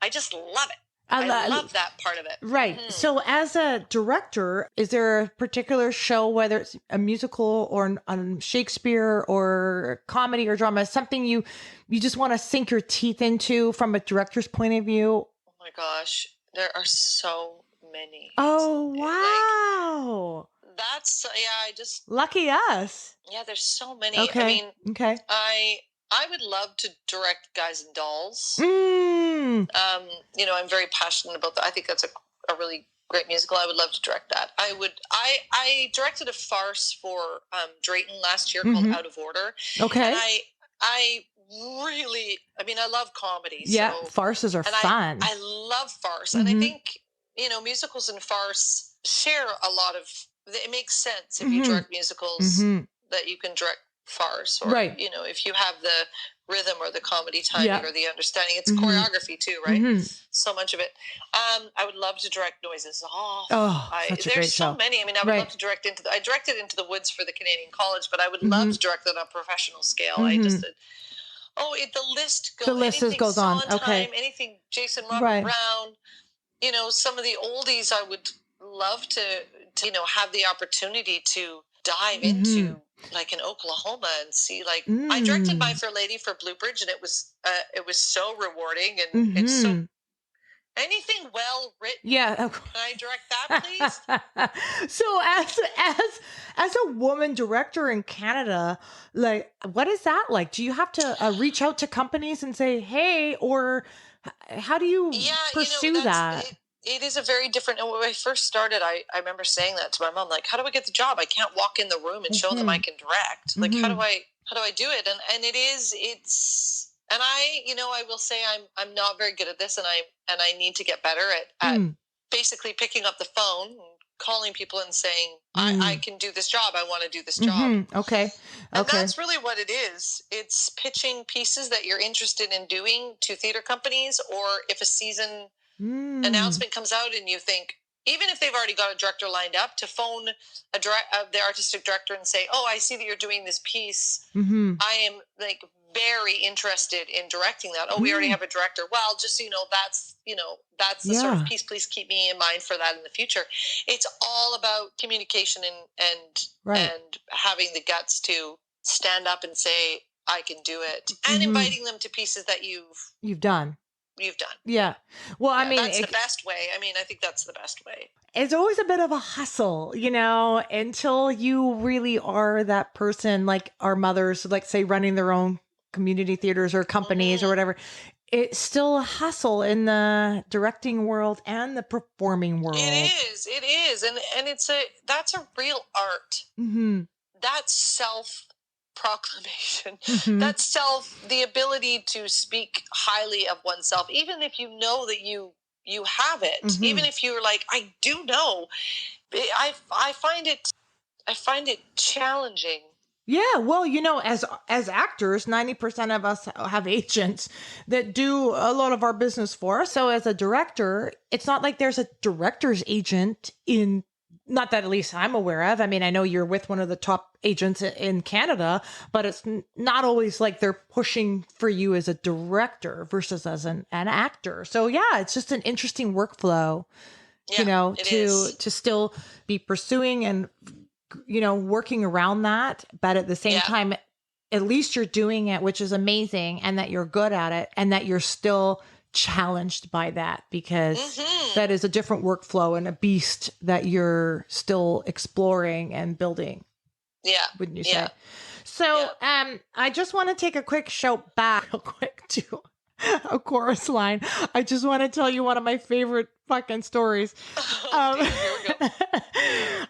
I just love it. I love that part of it. Right. So as a director, is there a particular show, whether it's a musical or Shakespeare or comedy or drama, something you just want to sink your teeth into from a director's point of view? Oh my gosh, there are so many. Oh, wow. That's, I just... Lucky us. Yeah, there's so many. Okay. I mean, okay. I would love to direct Guys and Dolls. I'm very passionate about that. I think that's a really great musical. I would love to direct that. I directed a farce for Drayton last year called Out of Order. Okay. And I love comedy. Yeah, so, farces are fun. I love farce. And I think, musicals and farce share a lot of, it makes sense if you direct musicals that you can direct farce, or, if you have the rhythm or the comedy timing or the understanding. It's choreography too, right? So much of it. I would love to direct Noises Off. There's so many. I mean, I would love to direct I directed Into the Woods for the Canadian College, but I would love to direct that on a professional scale. I just did. The list goes. The list goes on. Okay. Anything Jason Robert Brown. Some of the oldies I would love to have the opportunity to dive into, like in Oklahoma, and see, like, I directed My Fair Lady for Blue Bridge, and it was so rewarding, and it's so, anything well written. Yeah. Can I direct that, please? So as a woman director in Canada, like, what is that like? Do you have to reach out to companies and say, hey, or how do you pursue that? It is a very different. And when I first started, I remember saying that to my mom, like, how do I get the job? I can't walk in the room and show them I can direct. Like, how do I do it? And it's, and I will say I'm not very good at this, and I need to get better at basically picking up the phone and calling people and saying, I can do this job. I want to do this job. Okay. And that's really what it is. It's pitching pieces that you're interested in doing to theater companies, or if a season announcement comes out and you think, even if they've already got a director lined up, to phone the artistic director and say, I see that you're doing this piece. I am, like, very interested in directing that. Oh, we already have a director. Well, just so you know, that's the sort of piece. Please keep me in mind for that in the future. It's all about communication and having the guts to stand up and say, I can do it, and inviting them to pieces that you've done. Yeah. Well, I mean, that's the best way. I mean, I think that's the best way. It's always a bit of a hustle, you know, until you really are that person, like our mothers, like say running their own community theaters or companies or whatever. It's still a hustle in the directing world and the performing world. It is. And that's a real art. That's self-proclamation. That's the ability to speak highly of oneself, even if you know that you have it, even if you're like, I do know. I find it challenging. Yeah, well, you know, as actors, 90% of us have agents that do a lot of our business for us. So as a director, it's not like there's a director's agent not that at least I'm aware of. I mean, I know you're with one of the top agents in Canada, but it's not always like they're pushing for you as a director versus as an actor. So yeah, it's just an interesting workflow, you know, to still be pursuing and, you know, working around that. But at the same time, at least you're doing it, which is amazing, and that you're good at it, and that you're still challenged by that, because that is a different workflow and a beast that you're still exploring and building. Yeah. Wouldn't you say? So, I just want to take a quick shout back real quick to a chorus line. I just want to tell you one of my favorite fucking stories. Here we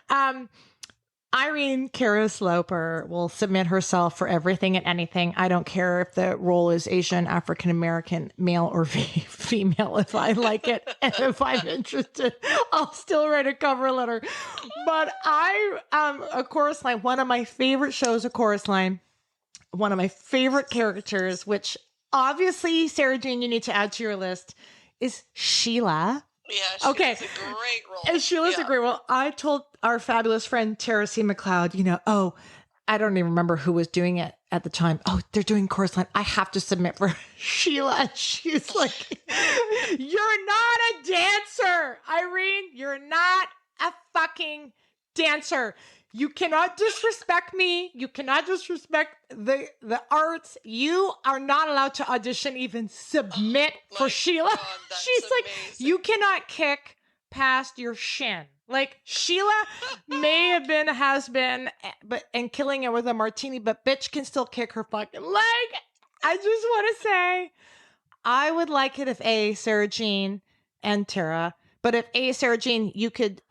go. Irene Sloper will submit herself for everything and anything. I don't care if the role is Asian, African American, male, or female. If I like it and if I'm interested, I'll still write a cover letter. But a chorus line, one of my favorite shows, a chorus line, one of my favorite characters, which obviously, Sara-Jeanne, you need to add to your list, is Sheila. Yeah, Sheila's a great role. And Sheila's a great role. I told our fabulous friend, Tara C. McLeod, you know, I don't even remember who was doing it at the time. Oh, they're doing chorus line. I have to submit for Sheila. And she's like, you're not a dancer, Irene. You're not a fucking dancer. You cannot disrespect me. You cannot disrespect the arts. You are not allowed to audition, even submit for Sheila. God, she's like, amazing. You cannot kick past your shin. Like, Sheila has been, and killing it with a martini, but bitch can still kick her fucking leg. I just want to say, I would like it if Sara-Jeanne and Tara, but if Sara-Jeanne, you could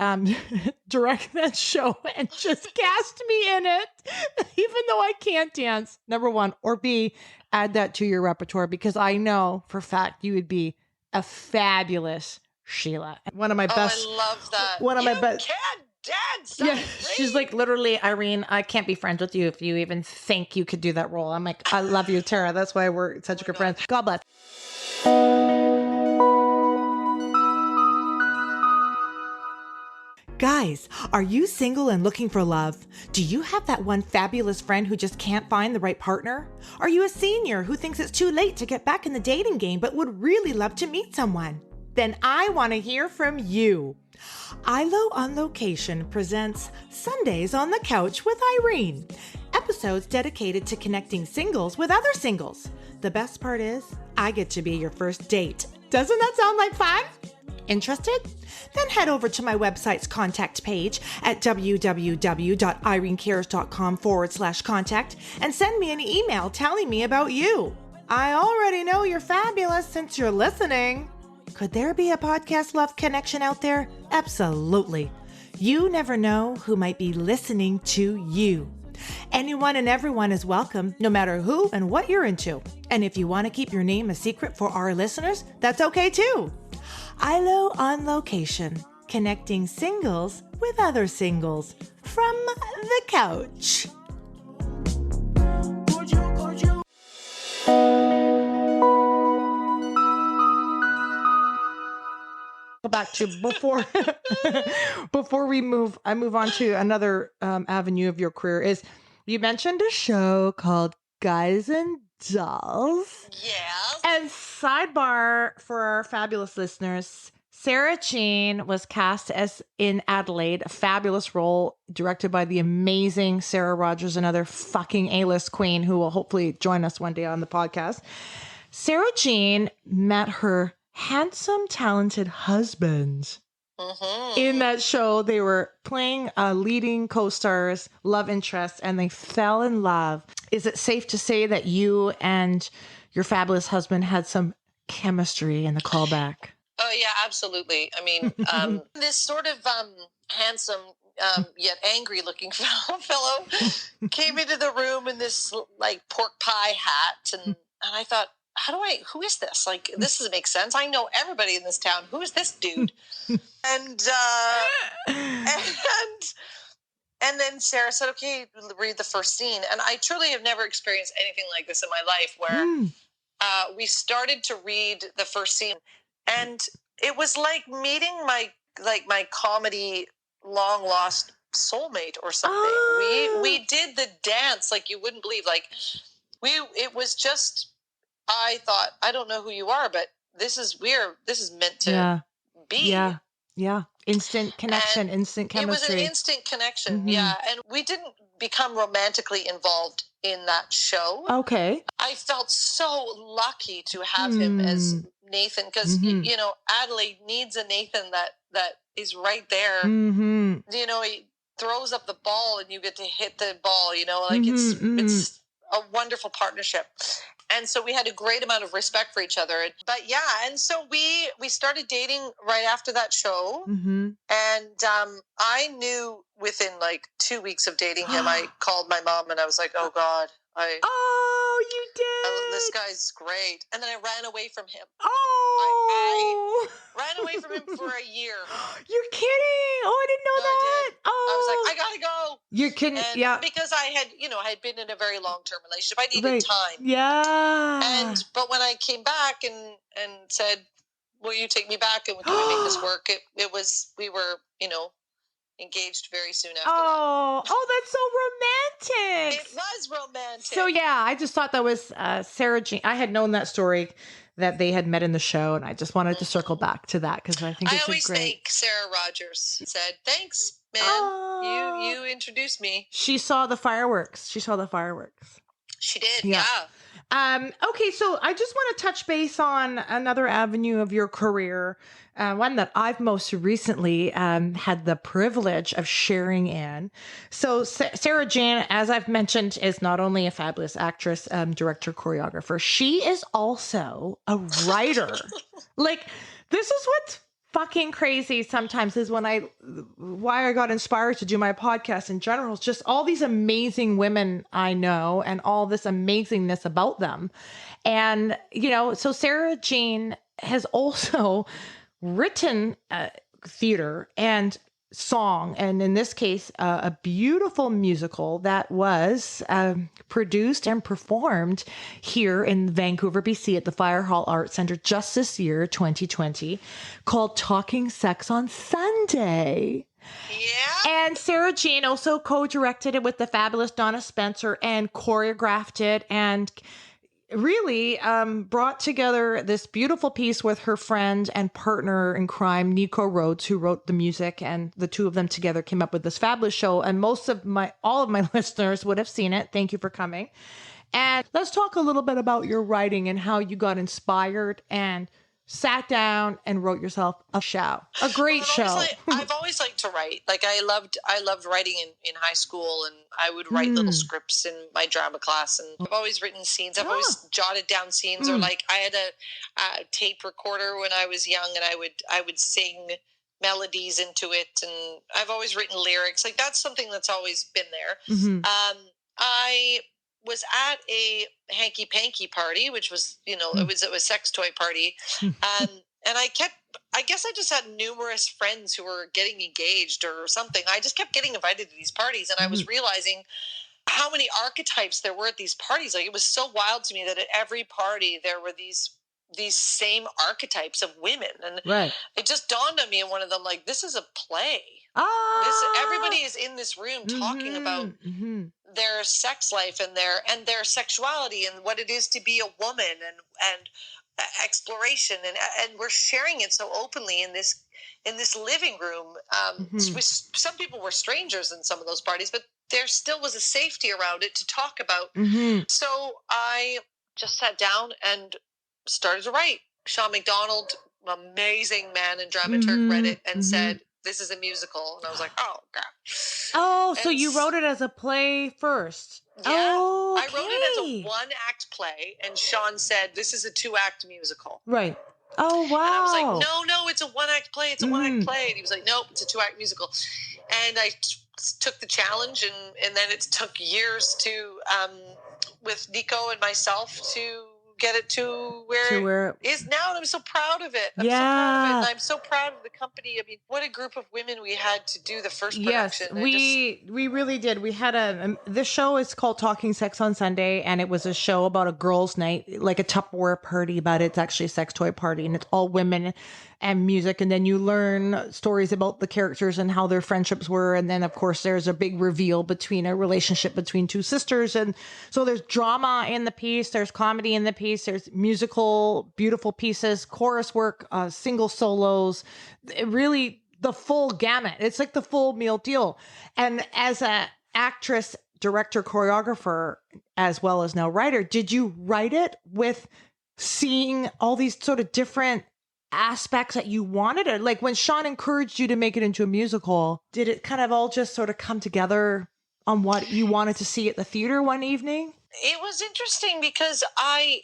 direct that show and just cast me in it, even though I can't dance, number one, or B, add that to your repertoire, because I know for a fact you would be a fabulous Sheila. One of my best. I love that. One of my best. Can't dance. Yeah, she's like, literally, Irene, I can't be friends with you if you even think you could do that role. I'm like, I love you, Tara. That's why we're such good friends. God bless. Guys, are you single and looking for love? Do you have that one fabulous friend who just can't find the right partner? Are you a senior who thinks it's too late to get back in the dating game but would really love to meet someone? Then I want to hear from you. ILO on Location presents Sundays on the Couch with Irene. Episodes dedicated to connecting singles with other singles. The best part is, I get to be your first date. Doesn't that sound like fun? Interested? Then head over to my website's contact page at www.irenecares.com/contact and send me an email telling me about you. I already know you're fabulous since you're listening. Could there be a podcast love connection out there? Absolutely. You never know who might be listening to you. Anyone and everyone is welcome, no matter who and what you're into. And if you want to keep your name a secret for our listeners, that's okay too. ILO on Location, connecting singles with other singles from the couch. Go back to before we move on to another avenue of your career. Is you mentioned a show called Guys and dolls. Yes. And sidebar for our fabulous listeners, Sara-Jeanne was cast as in Adelaide, a fabulous role directed by the amazing Sarah Rogers, another fucking A-list queen who will hopefully join us one day on the podcast. Sara-Jeanne met her handsome, talented husband. In that show. They were playing leading co-stars, love interest, and they fell in love. Is it safe to say that you and your fabulous husband had some chemistry in the callback? Oh, yeah, absolutely. I mean, this sort of handsome yet angry looking fellow came into the room in this like pork pie hat. And I thought, who is this? Like, this doesn't make sense. I know everybody in this town. Who is this dude? And then Sarah said, okay, read the first scene. And I truly have never experienced anything like this in my life where we started to read the first scene. And it was like meeting my comedy long lost soulmate or something. Oh. We did the dance like you wouldn't believe. Like it was just, I thought, I don't know who you are, but this is meant to be. Yeah. Yeah. Instant connection, instant chemistry. It was an instant connection. Yeah. And we didn't become romantically involved in that show. Okay. I felt so lucky to have him as Nathan because, you know, Adelaide needs a Nathan that is right there. You know, he throws up the ball and you get to hit the ball, you know, like it's a wonderful partnership. And so we had a great amount of respect for each other. But yeah, and so we started dating right after that show. And I knew within like 2 weeks of dating him, I called my mom and I was like, oh God. Oh, you did? This guy's great. And then I ran away from him. Oh. I ran away from him for a year. You're kidding. Oh, I didn't know that. I did. Oh. I was like, I gotta go. You're kidding. Yeah. Because I had been in a very long-term relationship. I needed time. Yeah. But when I came back and said, will you take me back and can we make this work? We were, you know, engaged very soon after that. Oh, that's so romantic. It was romantic. So yeah, I just thought that was Sara-Jeanne. I had known that story that they had met in the show, and I just wanted to circle back to that because I think it's I always great. thank Sarah Rogers. Said thanks, man. You introduced me. She saw the fireworks. She did. Yeah. Okay, so I just want to touch base on another avenue of your career, one that I've most recently had the privilege of sharing in. So Sara-Jeanne, as I've mentioned, is not only a fabulous actress, director, choreographer, she is also a writer. Like, this is what's fucking crazy sometimes is why I got inspired to do my podcast in general. It's just all these amazing women I know and all this amazingness about them. And, you know, so Sara-Jeanne has also written theater and song, and in this case, a beautiful musical that was produced and performed here in Vancouver, BC at the Fire Hall Arts Centre just this year, 2020, called Talking Sex on Sunday. Yeah. And Sara-Jeanne also co-directed it with the fabulous Donna Spencer and choreographed it and really brought together this beautiful piece with her friend and partner in crime, Nico Rhodes, who wrote the music, and the two of them together came up with this fabulous show. And all of my listeners would have seen it. Thank you for coming. And let's talk a little bit about your writing and how you got inspired and sat down and wrote yourself a show, a great show. I've always liked to write. Like I loved writing in high school, and I would write little scripts in my drama class. And I've always written scenes. I've always jotted down scenes, or like I had a tape recorder when I was young, and I would sing melodies into it. And I've always written lyrics. Like that's something that's always been there. I was at a hanky panky party, which was, you know, it was a sex toy party. And I guess I just had numerous friends who were getting engaged or something. I just kept getting invited to these parties, and I was realizing how many archetypes there were at these parties. Like it was so wild to me that at every party there were these same archetypes of women. And it just dawned on me in one of them, like, this is a play. Everybody is in this room talking about their sex life and their sexuality and what it is to be a woman and exploration, and we're sharing it so openly in this living room. Some people were strangers in some of those parties, but there still was a safety around it to talk about. So I just sat down and started to write. Sean McDonald, amazing man and dramaturg, read it and said, "This is a musical." And I was like, "Oh, God." Oh, so you wrote it as a play first? Yeah. Oh, okay. I wrote it as a 1-act play, and Sean said, "This is a 2-act musical." Right. Oh, wow. And I was like, no, it's a 1-act play. It's a 1-act play. And he was like, "Nope, it's a 2-act musical." And I took the challenge, and then it took years to, with Nico and myself, to get it to where it is now. And I'm so proud of it. I'm so proud of it. And I'm so proud of the company. I mean, what a group of women we had to do the first production. Yes, we really did. We had this show is called Talking Sex on Sunday, and it was a show about a girls' night, like a Tupperware party, but it's actually a sex toy party, and it's all women and music. And then you learn stories about the characters and how their friendships were. And then, of course, there's a big reveal between a relationship between two sisters. And so there's drama in the piece, there's comedy in the piece, there's musical, beautiful pieces, chorus work, single solos, really the full gamut. It's like the full meal deal. And as a actress, director, choreographer, as well as now writer, did you write it with seeing all these sort of different aspects that you wanted? Or like when Sean encouraged you to make it into a musical, did it kind of all just sort of come together on what you wanted to see at the theater one evening? It was interesting because I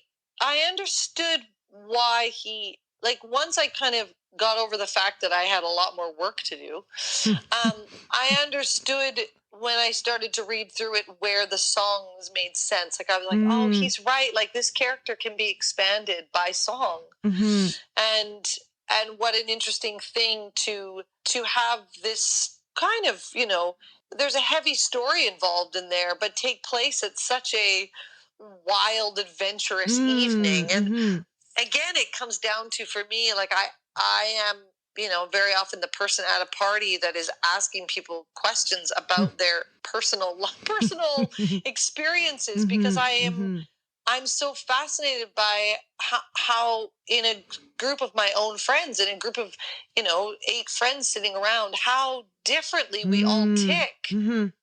understood why he, like, once I kind of got over the fact that I had a lot more work to do, I understood when I started to read through it where the songs made sense. Like, I was like, oh, he's right. Like, this character can be expanded by song. And what an interesting thing to have this kind of, there's a heavy story involved in there, but take place at such a wild, adventurous evening. And again, it comes down to, for me, like, I am, very often the person at a party that is asking people questions about their personal experiences, because I'm so fascinated by how in a group of my own friends, in a group of, 8 friends sitting around, how differently we all tick,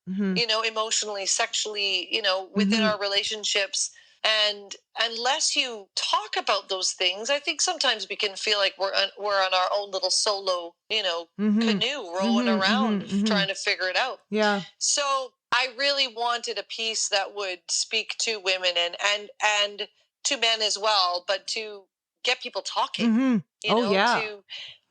emotionally, sexually, within our relationships. And unless you talk about those things, I think sometimes we can feel like we're on our own little solo, canoe rowing around trying to figure it out. Yeah. So I really wanted a piece that would speak to women and to men as well, but to get people talking, to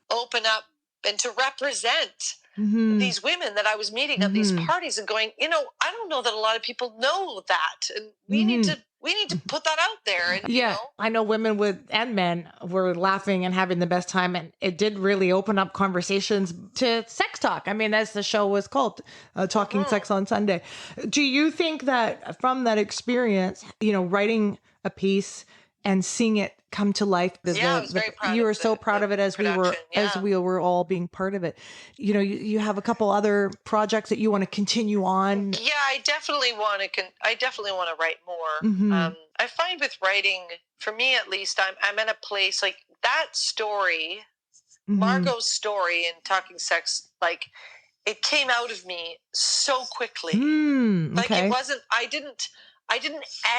open up and to represent these women that I was meeting at these parties and going, I don't know that a lot of people know that. And we need to put that out there. And, I know women and men were laughing and having the best time. And it did really open up conversations to sex talk. I mean, as the show was called, Talking Sex on Sunday. Do you think that from that experience, writing a piece and seeing it come to life, I was very proud you were so proud of it as we were all being part of it. You have a couple other projects that you want to continue on. Yeah, I definitely want to write more. I find with writing, for me at least, I'm in a place like that story, Margot's story in Talking Sex, like, it came out of me so quickly. Like, it wasn't, I didn't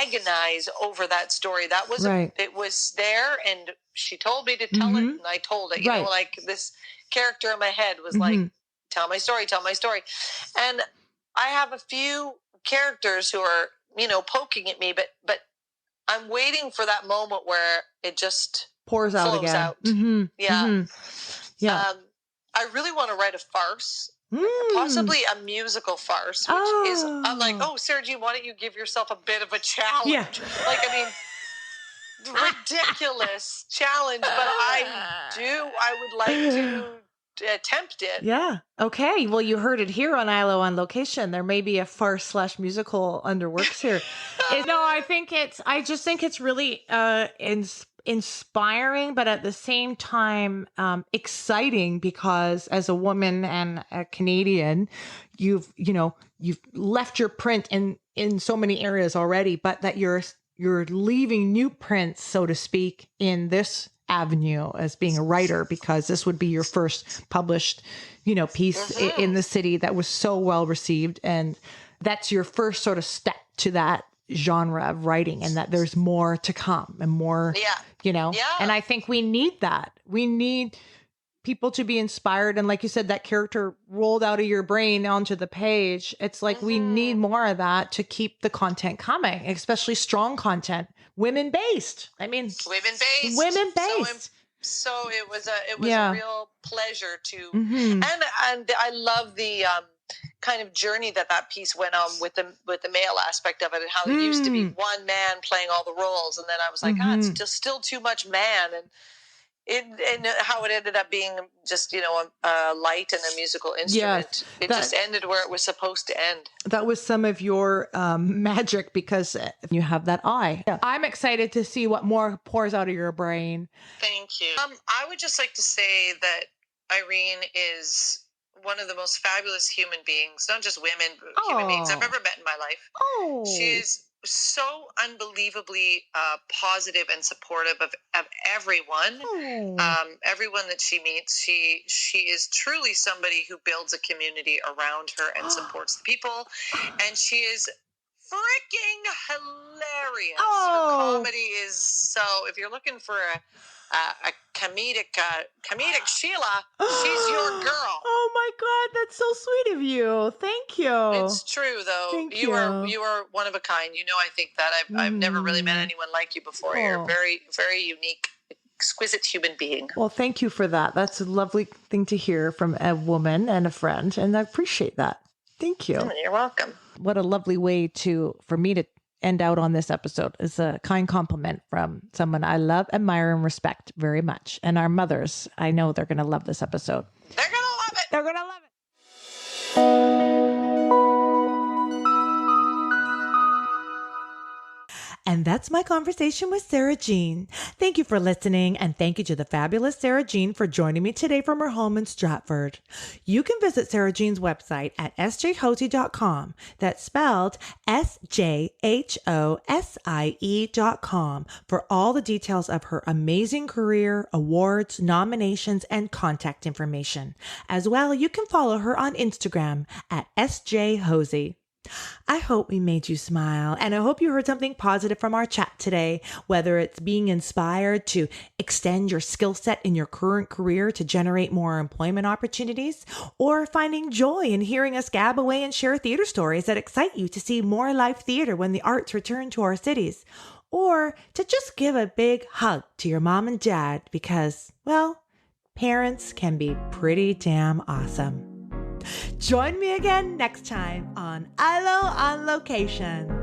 agonize over that story. That was, it was there, and she told me to tell it, and I told it. Like, this character in my head was like, tell my story. And I have a few characters who are, poking at me, but I'm waiting for that moment where it just pours out again. Yeah. I really want to write a farce. Possibly a musical farce, which is, I'm like, oh, Sara-Jeanne, why don't you give yourself a bit of a challenge? Yeah. Like, I mean, ridiculous challenge, but I would like to attempt it. Yeah. Okay. Well, you heard it here on ILO on Location. There may be a farce/musical under works here. I just think it's really inspiring, but at the same time, exciting, because as a woman and a Canadian, you've left your print in so many areas already, but that you're leaving new prints, so to speak, in this avenue as being a writer, because this would be your first published, piece in the city that was so well received. And that's your first sort of step to that genre of writing, and that there's more to come and more, and I think we need that. We need people to be inspired. And like you said, that character rolled out of your brain onto the page. It's like, we need more of that to keep the content coming, especially strong content, women-based. Women-based. So it was a real pleasure to, and I love the, kind of journey that piece went on with the male aspect of it, and how it used to be one man playing all the roles, and then I was like, it's just still too much man, and how it ended up being just a light and a musical instrument. It just ended where it was supposed to end. That was some of your magic, because you have that eye. I'm excited to see what more pours out of your brain. Thank you. I would just like to say that Irene is one of the most fabulous human beings, not just women, but human beings I've ever met in my life. She's so unbelievably positive and supportive of everyone. Everyone that she meets, she is truly somebody who builds a community around her and supports the people. And she is freaking hilarious. Her comedy is so. If you're looking for a comedic Sheila, she's your girl. Oh my God, that's so sweet of you. Thank you. It's true, though. Thank you are one of a kind. I think that I've never really met anyone like you before. You're a very, very unique, exquisite human being. Well, thank you for that. That's a lovely thing to hear from a woman and a friend, and I appreciate that. Thank you. You're welcome. What a lovely way for me to end out on this episode. Is a kind compliment from someone I love, admire, and respect very much. And our mothers, I know they're going to love this episode. They're going to love it. They're going to love it. And that's my conversation with Sara-Jeanne. Thank you for listening, and thank you to the fabulous Sara-Jeanne for joining me today from her home in Stratford. You can visit Sara-Jeanne's website at sjhosie.com. That's spelled SJHOSIE.com for all the details of her amazing career, awards, nominations, and contact information. As well, you can follow her on Instagram at SJHosie. I hope we made you smile, and I hope you heard something positive from our chat today, whether it's being inspired to extend your skill set in your current career to generate more employment opportunities, or finding joy in hearing us gab away and share theater stories that excite you to see more live theater when the arts return to our cities, or to just give a big hug to your mom and dad because, well, parents can be pretty damn awesome. Join me again next time on ILO on Location.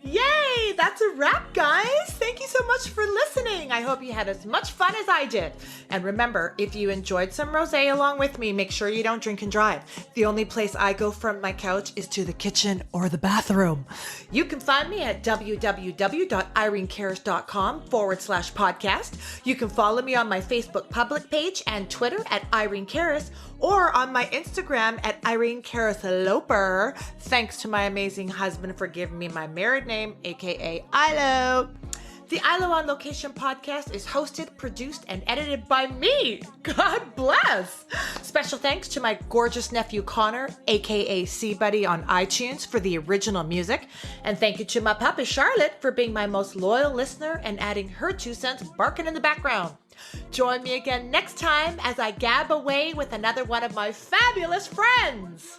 Yay! That's a wrap, guys. Thank you so much for listening. I hope you had as much fun as I did. And remember, if you enjoyed some rosé along with me, make sure you don't drink and drive. The only place I go from my couch is to the kitchen or the bathroom. You can find me at www.irenecaris.com/podcast. You can follow me on my Facebook public page and Twitter at Irene Caris, or on my Instagram at Irene Caris Loper. Thanks to my amazing husband for giving me my married name, aka ILO. The ILO on Location podcast is hosted, produced, and edited by me. God bless. Special thanks to my gorgeous nephew Connor, aka C-Buddy on iTunes, for the original music. And thank you to my puppy Charlotte for being my most loyal listener and adding her 2 cents barking in the background. Join me again next time as I gab away with another one of my fabulous friends.